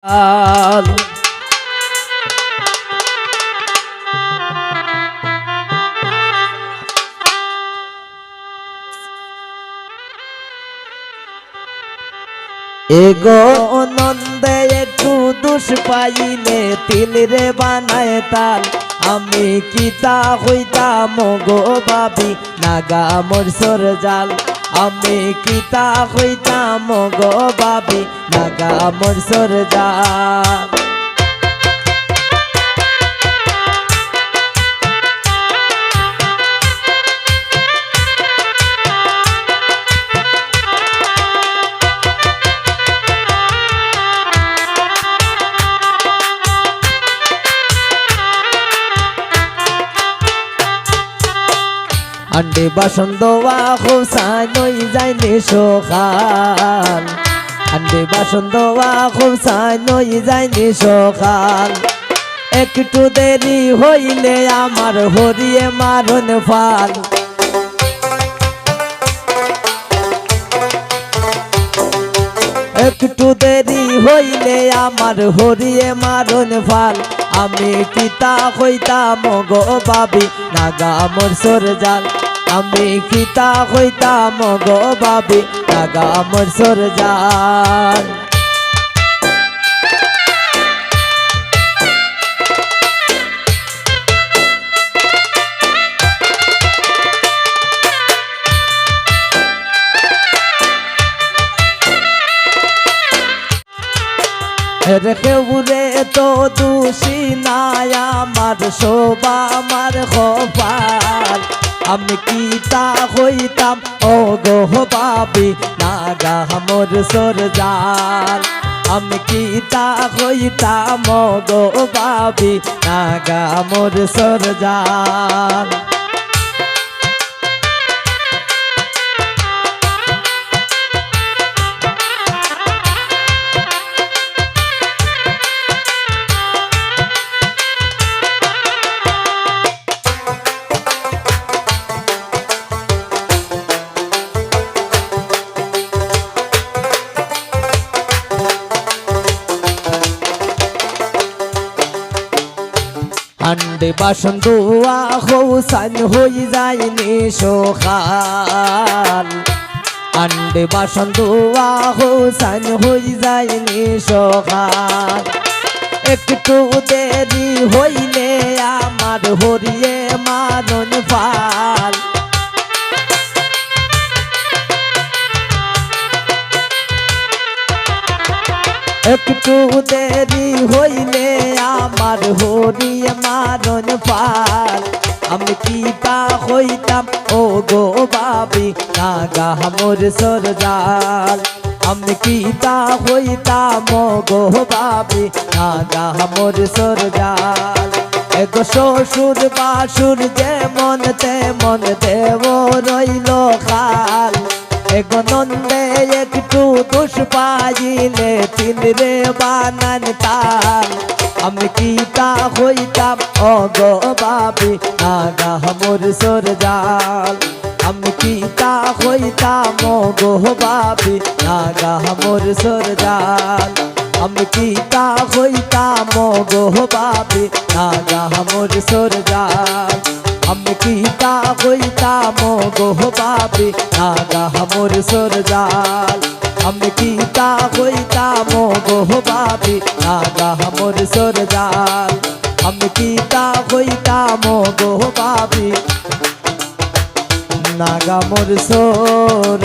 আল এগো নন্দে একটু দুষ পাইলে তিল রে বানায় তাল আমি কিতা হইতাম গো বাবি নাগা মোর সর জাল আমি কিতা হইতাম গো বাবি নাগা মোর সর জাল আন্ডে বাসন দোয়া হোসাই নই যাইনি সকাল আন্ডে বাসন দোয়া হোসাই নই যাইনি সকাল একটু দেরি হইলে আমার হরিয়ে মারণ ফাল একটু দেরি হইলে আমার হরিয়ে মারণ ফাল আমি কিতা হইতাম গো বাবি নাগা মোর সর জাল আমি কিতা হইতাম গো বাবি নাগা মোর সর জাল রেখে তো দোষী নাই আমার শোভা আমার খোপাল আমি কিতা হইতাম ও গো বাবি নাগা মোর সর জাল আমি কিতা হইতাম ও গো বাবি নাগা মোর সর জাল আন্ডে বাসন দোয়া হোসান হই যায়নি সকাল আন্ডে বাসন দোয়া হোসান হই যায়নি সকাল একটু দেরি হইলে আমার হরিয়ে মারণ ফাল একটু দেরি হইলে আমার হরিয়ে মারণ ফাল আমি কিতা হইতাম ও গো বাবি নাগা মোর সর জাল আমি কিতা হইতাম ও গো বাবি নাগা মোর সর জাল এগো শ্বশুর বাসুর যেমন তেমন দেব রইল খাল এগো নন্দে একটু দোষ পাইলে তিল রে বানান তাল আমি কিতা হইতাম ও গো বাবি নাগা মোর সর জাল আমি কিতা হইতাম ও গো বাবি নাগা মোর সর জাল আমি কিতা হইতাম ও গো বাবি নাগা মোর সর জাল আমি কিতা হইতাম গো বাবি নাগা মোর সর জাল আমি কিতা হইতাম গো বাবি নাগা মোর সর জাল আমি কিতা হইতাম গো বাবি নাগা মোর সর